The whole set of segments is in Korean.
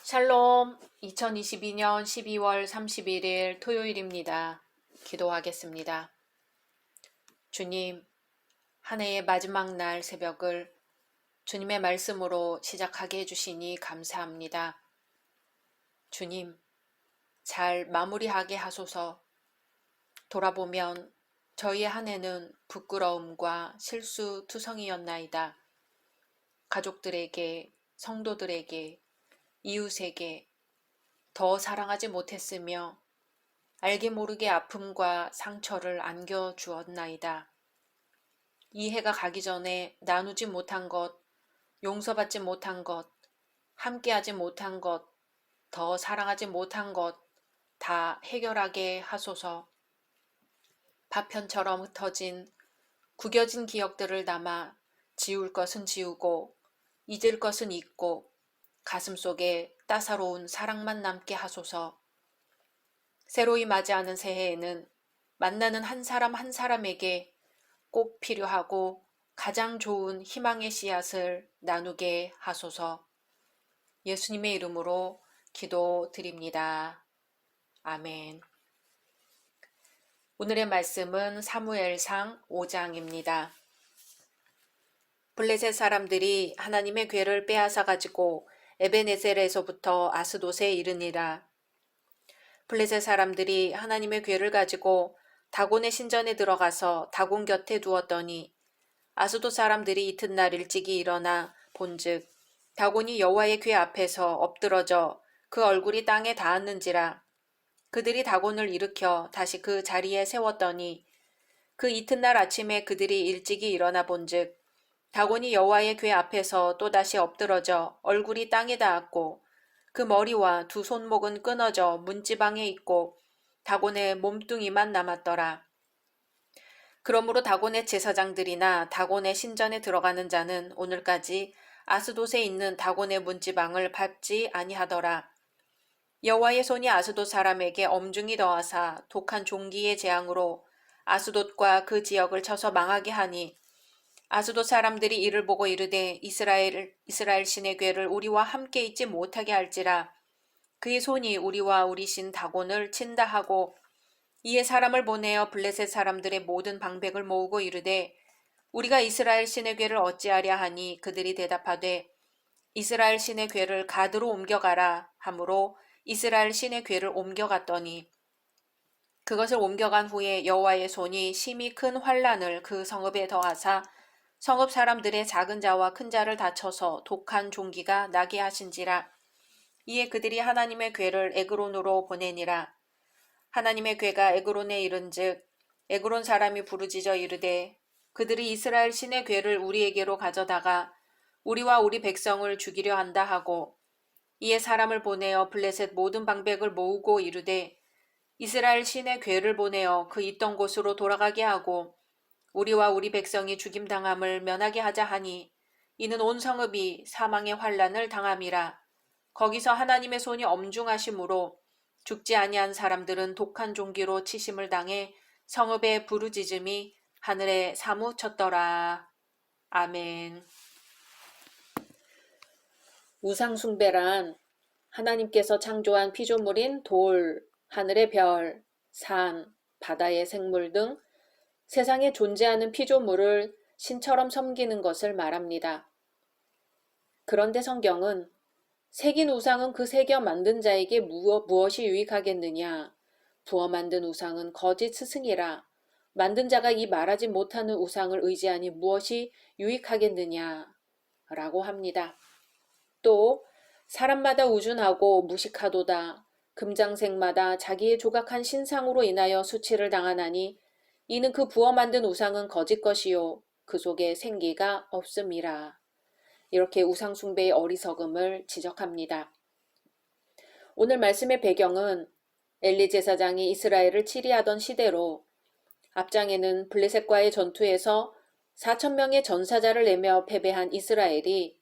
샬롬, 2022년 12월 31일 토요일입니다. 기도하겠습니다. 주님, 한 해의 마지막 날 새벽을 주님의 말씀으로 시작하게 해주시니 감사합니다. 주님, 잘 마무리하게 하소서. 돌아보면 저희의 한 해는 부끄러움과 실수투성이었나이다. 가족들에게, 성도들에게, 이웃에게 더 사랑하지 못했으며 알게 모르게 아픔과 상처를 안겨주었나이다. 이 해가 가기 전에 나누지 못한 것, 용서받지 못한 것, 함께하지 못한 것, 더 사랑하지 못한 것 다 해결하게 하소서. 파편처럼 흩어진 구겨진 기억들을 담아 지울 것은 지우고 잊을 것은 잊고 가슴속에 따사로운 사랑만 남게 하소서. 새로이 맞이하는 새해에는 만나는 한 사람 한 사람에게 꼭 필요하고 가장 좋은 희망의 씨앗을 나누게 하소서. 예수님의 이름으로 기도드립니다. 아멘. 오늘의 말씀은 사무엘상 5장입니다. 블레셋 사람들이 하나님의 궤를 빼앗아 가지고 에베네셀에서부터 아스돗에 이르니라. 블레셋 사람들이 하나님의 궤를 가지고 다곤의 신전에 들어가서 다곤 곁에 두었더니 아스돗 사람들이 이튿날 일찍이 일어나 본즉 다곤이 여호와의 궤 앞에서 엎드러져 그 얼굴이 땅에 닿았는지라. 그들이 다곤을 일으켜 다시 그 자리에 세웠더니 그 이튿날 아침에 그들이 일찍이 일어나 본즉 다곤이 여호와의 궤 앞에서 또다시 엎드러져 얼굴이 땅에 닿았고 그 머리와 두 손목은 끊어져 문지방에 있고 다곤의 몸뚱이만 남았더라. 그러므로 다곤의 제사장들이나 다곤의 신전에 들어가는 자는 오늘까지 아스돗에 있는 다곤의 문지방을 밟지 아니하더라. 여호와의 손이 아스돗 사람에게 엄중히 더하사 독한 종기의 재앙으로 아스돗과 그 지역을 쳐서 망하게 하니 아스돗 사람들이 이를 보고 이르되 이스라엘 신의 궤를 우리와 함께 있지 못하게 할지라. 그의 손이 우리와 우리 신 다곤을 친다 하고 이에 사람을 보내어 블레셋 사람들의 모든 방백을 모으고 이르되 우리가 이스라엘 신의 궤를 어찌하랴 하니 그들이 대답하되 이스라엘 신의 궤를 가드로 옮겨가라 하므로 이스라엘 신의 궤를 옮겨갔더니 그것을 옮겨간 후에 여호와의 손이 심히 큰 환란을 그 성읍에 더하사 성읍 사람들의 작은 자와 큰 자를 다쳐서 독한 종기가 나게 하신지라. 이에 그들이 하나님의 궤를 에그론으로 보내니라. 하나님의 궤가 에그론에 이른즉 에그론 사람이 부르짖어 이르되 그들이 이스라엘 신의 궤를 우리에게로 가져다가 우리와 우리 백성을 죽이려 한다 하고 이에 사람을 보내어 블레셋 모든 방백을 모으고 이르되 이스라엘 신의 궤를 보내어 그 있던 곳으로 돌아가게 하고 우리와 우리 백성이 죽임당함을 면하게 하자 하니 이는 온 성읍이 사망의 환란을 당함이라. 거기서 하나님의 손이 엄중하심으로 죽지 아니한 사람들은 독한 종기로 치심을 당해 성읍의 부르짖음이 하늘에 사무쳤더라. 아멘. 우상숭배란 하나님께서 창조한 피조물인 돌, 하늘의 별, 산, 바다의 생물 등 세상에 존재하는 피조물을 신처럼 섬기는 것을 말합니다. 그런데 성경은 새긴 우상은 그 새겨 만든 자에게 무엇이 유익하겠느냐? 부어 만든 우상은 거짓 스승이라. 만든 자가 이 말하지 못하는 우상을 의지하니 무엇이 유익하겠느냐? 라고 합니다. 또 사람마다 우준하고 무식하도다. 금장색마다 자기의 조각한 신상으로 인하여 수치를 당하나니 이는 그 부어 만든 우상은 거짓 것이요 그 속에 생기가 없음이라. 이렇게 우상숭배의 어리석음을 지적합니다. 오늘 말씀의 배경은 엘리 제사장이 이스라엘을 치리하던 시대로 앞장에는 블레셋과의 전투에서 4,000명의 전사자를 내며 패배한 이스라엘이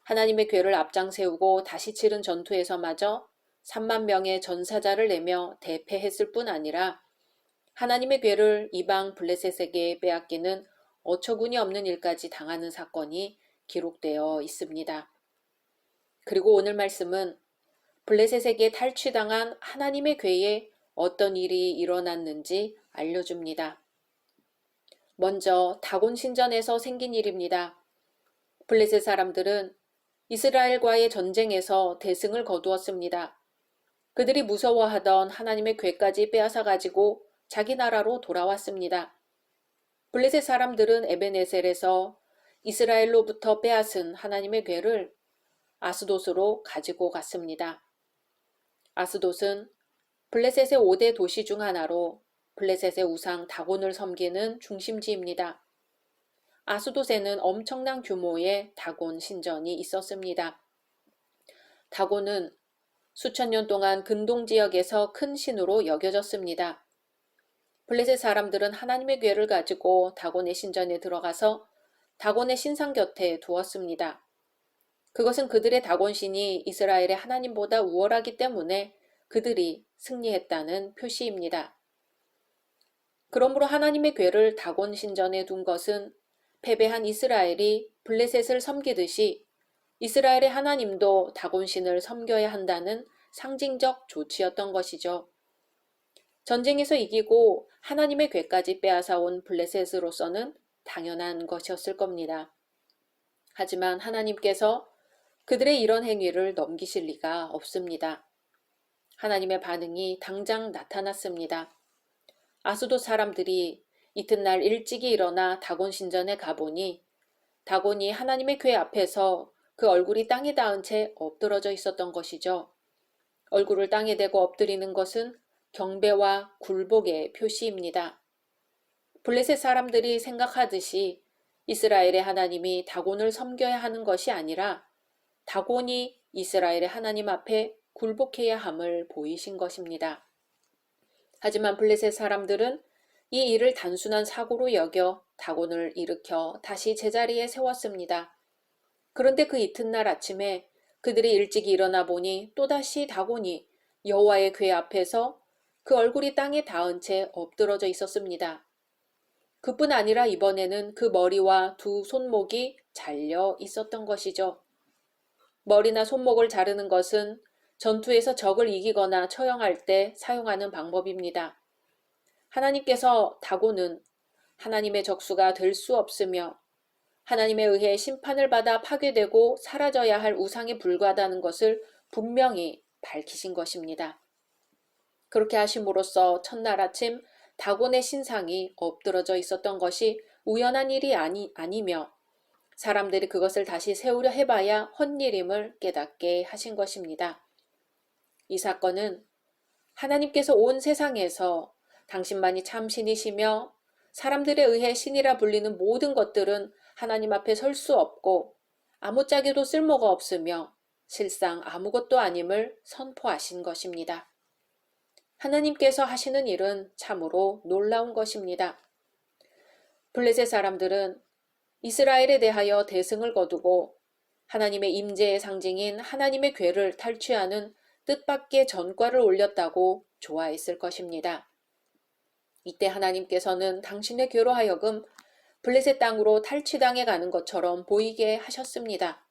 하나님의 궤를 앞장 세우고 다시 치른 전투에서마저 3만 명의 전사자를 내며 대패했을 뿐 아니라 하나님의 궤를 이방 블레셋에게 빼앗기는 어처구니 없는 일까지 당하는 사건이 기록되어 있습니다. 그리고 오늘 말씀은 블레셋에게 탈취당한 하나님의 궤에 어떤 일이 일어났는지 알려줍니다. 먼저 다곤 신전에서 생긴 일입니다. 블레셋 사람들은 이스라엘과의 전쟁에서 대승을 거두었습니다. 그들이 무서워하던 하나님의 궤까지 빼앗아 가지고 자기 나라로 돌아왔습니다. 블레셋 사람들은 에베네셀에서 이스라엘로부터 빼앗은 하나님의 궤를 아스돗으로 가지고 갔습니다. 아스돗은 블레셋의 5대 도시 중 하나로 블레셋의 우상 다곤을 섬기는 중심지입니다. 아스돗에는 엄청난 규모의 다곤 신전이 있었습니다. 다곤은 수천 년 동안 근동 지역에서 큰 신으로 여겨졌습니다. 블레셋 사람들은 하나님의 궤를 가지고 다곤의 신전에 들어가서 다곤의 신상 곁에 두었습니다. 그것은 그들의 다곤신이 이스라엘의 하나님보다 우월하기 때문에 그들이 승리했다는 표시입니다. 그러므로 하나님의 궤를 다곤 신전에 둔 것은 패배한 이스라엘이 블레셋을 섬기듯이 이스라엘의 하나님도 다곤신을 섬겨야 한다는 상징적 조치였던 것이죠. 전쟁에서 이기고 하나님의 궤까지 빼앗아온 블레셋으로서는 당연한 것이었을 겁니다. 하지만 하나님께서 그들의 이런 행위를 넘기실 리가 없습니다. 하나님의 반응이 당장 나타났습니다. 아스돗 사람들이 이튿날 일찍이 일어나 다곤 신전에 가보니 다곤이 하나님의 궤 앞에서 그 얼굴이 땅에 닿은 채 엎드러져 있었던 것이죠. 얼굴을 땅에 대고 엎드리는 것은 경배와 굴복의 표시입니다. 블레셋 사람들이 생각하듯이 이스라엘의 하나님이 다곤을 섬겨야 하는 것이 아니라 다곤이 이스라엘의 하나님 앞에 굴복해야 함을 보이신 것입니다. 하지만 블레셋 사람들은 이 일을 단순한 사고로 여겨 다곤을 일으켜 다시 제자리에 세웠습니다. 그런데 그 이튿날 아침에 그들이 일찍 일어나 보니 또다시 다곤이 여호와의 궤 앞에서 그 얼굴이 땅에 닿은 채 엎드러져 있었습니다. 그뿐 아니라 이번에는 그 머리와 두 손목이 잘려 있었던 것이죠. 머리나 손목을 자르는 것은 전투에서 적을 이기거나 처형할 때 사용하는 방법입니다. 하나님께서 다곤은 하나님의 적수가 될 수 없으며 하나님에 의해 심판을 받아 파괴되고 사라져야 할 우상에 불과하다는 것을 분명히 밝히신 것입니다. 그렇게 하심으로써 첫날 아침 다곤의 신상이 엎드러져 있었던 것이 우연한 일이 아니며 사람들이 그것을 다시 세우려 해봐야 헛일임을 깨닫게 하신 것입니다. 이 사건은 하나님께서 온 세상에서 당신만이 참 신이시며 사람들에 의해 신이라 불리는 모든 것들은 하나님 앞에 설 수 없고 아무짝에도 쓸모가 없으며 실상 아무것도 아님을 선포하신 것입니다. 하나님께서 하시는 일은 참으로 놀라운 것입니다. 블레셋 사람들은 이스라엘에 대하여 대승을 거두고 하나님의 임재의 상징인 하나님의 궤를 탈취하는 뜻밖의 전과를 올렸다고 좋아했을 것입니다. 이때 하나님께서는 당신의 궤로 하여금 블레셋 땅으로 탈취당해 가는 것처럼 보이게 하셨습니다.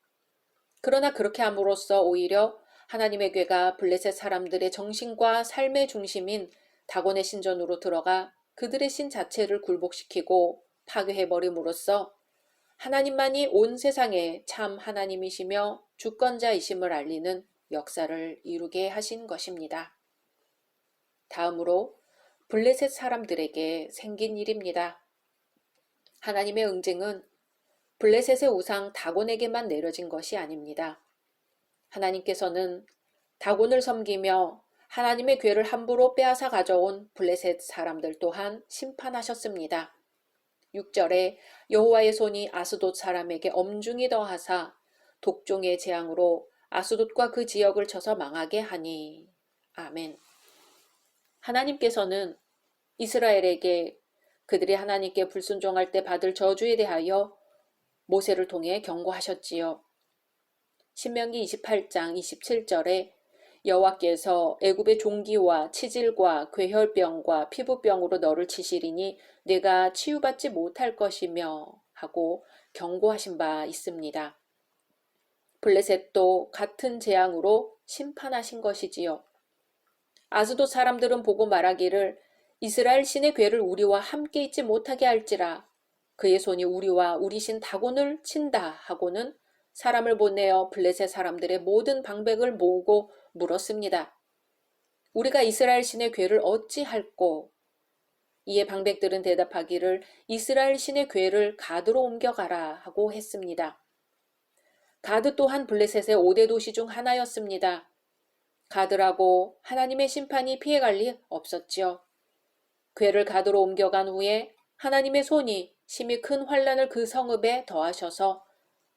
그러나 그렇게 함으로써 오히려 하나님의 궤가 블레셋 사람들의 정신과 삶의 중심인 다곤의 신전으로 들어가 그들의 신 자체를 굴복시키고 파괴해버림으로써 하나님만이 온 세상의 참 하나님이시며 주권자이심을 알리는 역사를 이루게 하신 것입니다. 다음으로 블레셋 사람들에게 생긴 일입니다. 하나님의 응징은 블레셋의 우상 다곤에게만 내려진 것이 아닙니다. 하나님께서는 다곤을 섬기며 하나님의 궤를 함부로 빼앗아 가져온 블레셋 사람들 또한 심판하셨습니다. 6절에 여호와의 손이 아스돗 사람에게 엄중히 더하사 독종의 재앙으로 아스돗과 그 지역을 쳐서 망하게 하니. 아멘. 하나님께서는 이스라엘에게 그들이 하나님께 불순종할 때 받을 저주에 대하여 모세를 통해 경고하셨지요. 신명기 28장 27절에 여호와께서 애굽의 종기와 치질과 괴혈병과 피부병으로 너를 치시리니 네가 치유받지 못할 것이며 하고 경고하신 바 있습니다. 블레셋도 같은 재앙으로 심판하신 것이지요. 아스돗 사람들은 보고 말하기를 이스라엘 신의 궤를 우리와 함께 있지 못하게 할지라 그의 손이 우리와 우리 신 다곤을 친다 하고는 사람을 보내어 블레셋 사람들의 모든 방백을 모으고 물었습니다. 우리가 이스라엘 신의 궤를 어찌할꼬? 이에 방백들은 대답하기를 이스라엘 신의 궤를 가드로 옮겨가라 하고 했습니다. 가드 또한 블레셋의 5대 도시 중 하나였습니다. 가드라고 하나님의 심판이 피해갈 리 없었지요. 궤를 가드로 옮겨간 후에 하나님의 손이 심히 큰 환란을 그 성읍에 더하셔서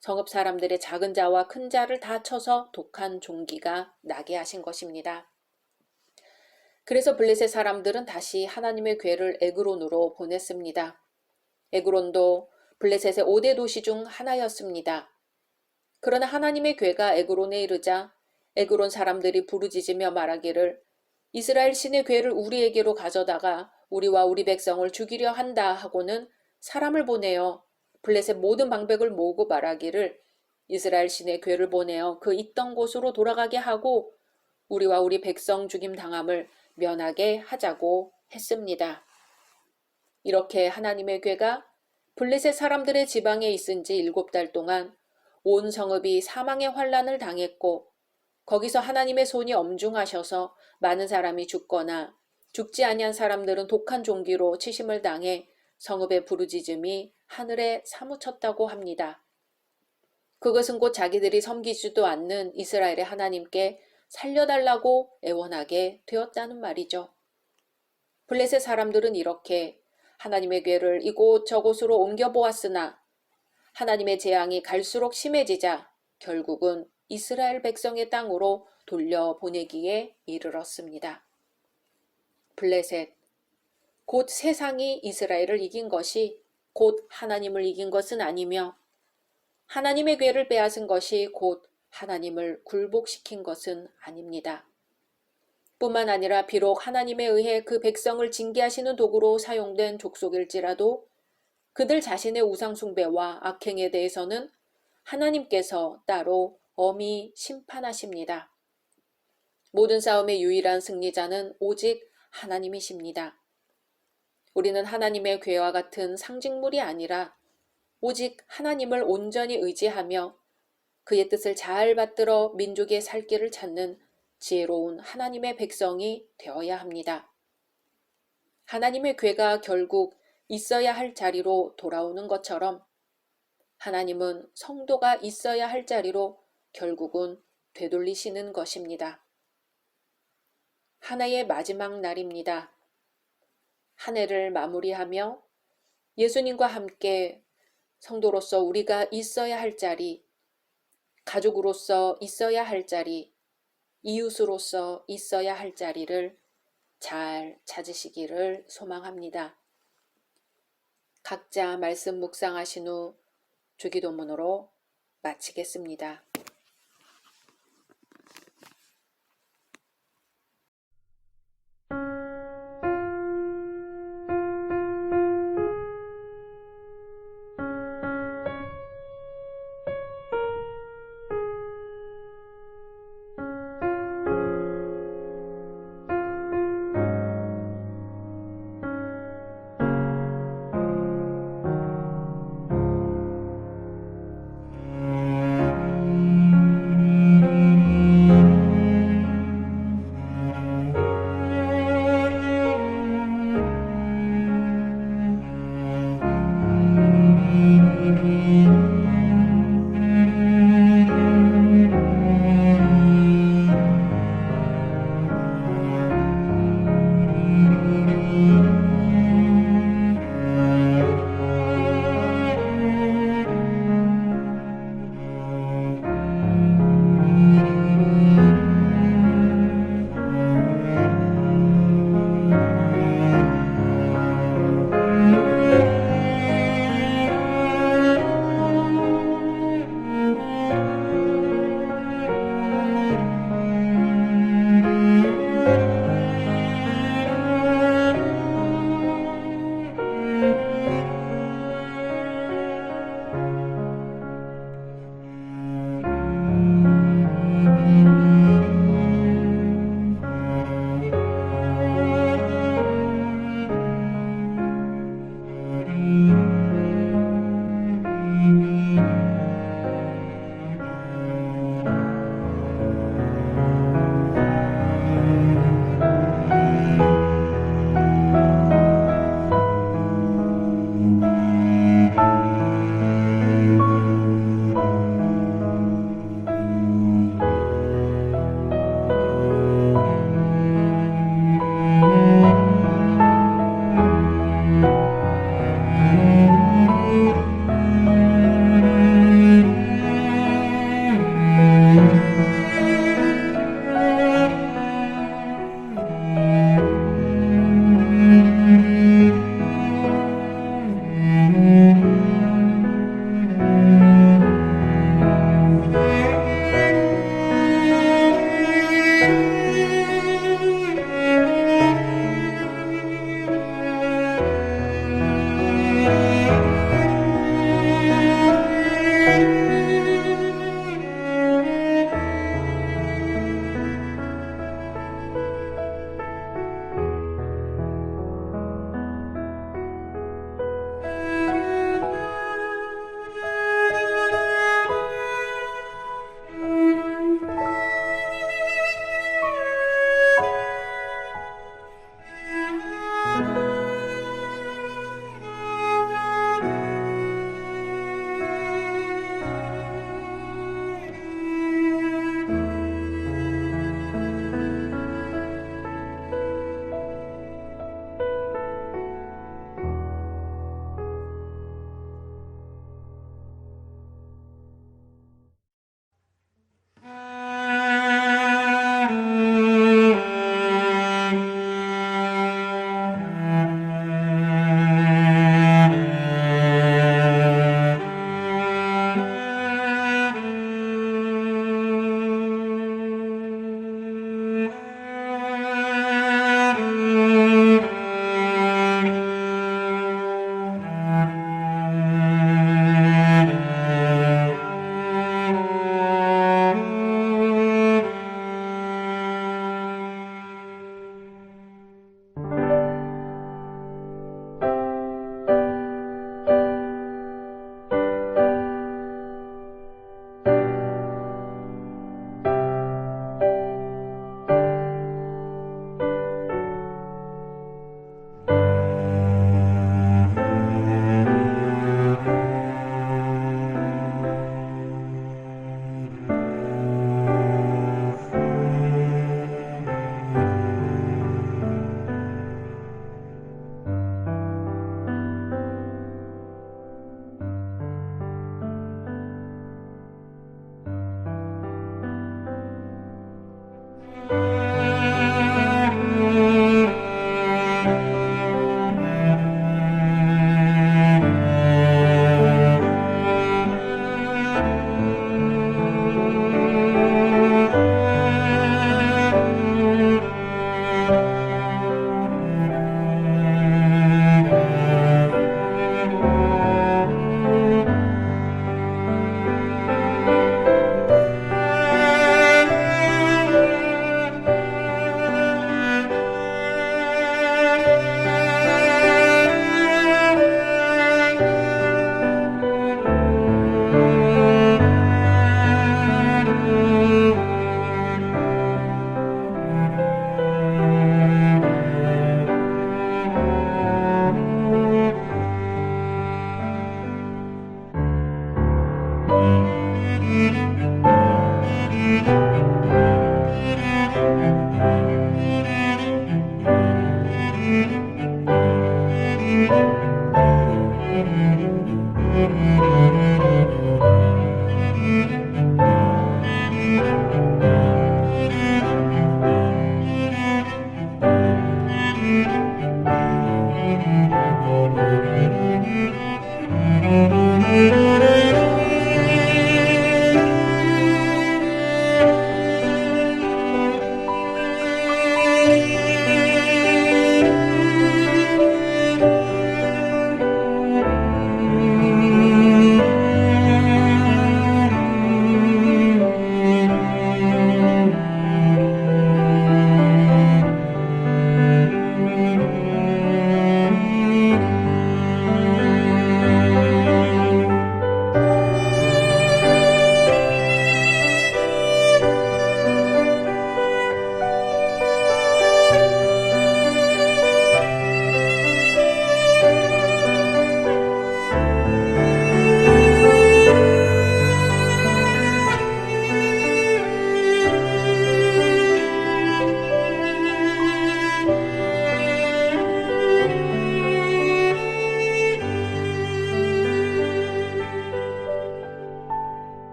성읍 사람들의 작은 자와 큰 자를 다 쳐서 독한 종기가 나게 하신 것입니다. 그래서 블레셋 사람들은 다시 하나님의 궤를 에그론으로 보냈습니다. 에그론도 블레셋의 5대 도시 중 하나였습니다. 그러나 하나님의 궤가 에그론에 이르자 에그론 사람들이 부르짖으며 말하기를 이스라엘 신의 궤를 우리에게로 가져다가 우리와 우리 백성을 죽이려 한다 하고는 사람을 보내어 블레셋 모든 방백을 모으고 말하기를 이스라엘 신의 궤를 보내어 그 있던 곳으로 돌아가게 하고 우리와 우리 백성 죽임 당함을 면하게 하자고 했습니다. 이렇게 하나님의 궤가 블레셋 사람들의 지방에 있은 지 7달 동안 온 성읍이 사망의 환난을 당했고 거기서 하나님의 손이 엄중하셔서 많은 사람이 죽거나 죽지 아니한 사람들은 독한 종기로 치심을 당해 성읍의 부르짖음이 하늘에 사무쳤다고 합니다. 그것은 곧 자기들이 섬기지도 않는 이스라엘의 하나님께 살려달라고 애원하게 되었다는 말이죠. 블레셋 사람들은 이렇게 하나님의 궤를 이곳저곳으로 옮겨보았으나 하나님의 재앙이 갈수록 심해지자 결국은 이스라엘 백성의 땅으로 돌려보내기에 이르렀습니다. 블레셋, 곧 세상이 이스라엘을 이긴 것이 곧 하나님을 이긴 것은 아니며 하나님의 궤를 빼앗은 것이 곧 하나님을 굴복시킨 것은 아닙니다. 뿐만 아니라 비록 하나님에 의해 그 백성을 징계하시는 도구로 사용된 족속일지라도 그들 자신의 우상 숭배와 악행에 대해서는 하나님께서 따로 엄히 심판하십니다. 모든 싸움의 유일한 승리자는 오직 하나님이십니다. 우리는 하나님의 궤와 같은 상징물이 아니라 오직 하나님을 온전히 의지하며 그의 뜻을 잘 받들어 민족의 살 길을 찾는 지혜로운 하나님의 백성이 되어야 합니다. 하나님의 궤가 결국 있어야 할 자리로 돌아오는 것처럼 하나님은 성도가 있어야 할 자리로 결국은 되돌리시는 것입니다. 한 해의 마지막 날입니다. 한 해를 마무리하며 예수님과 함께 성도로서 우리가 있어야 할 자리, 가족으로서 있어야 할 자리, 이웃으로서 있어야 할 자리를 잘 찾으시기를 소망합니다. 각자 말씀 묵상하신 후 주기도문으로 마치겠습니다.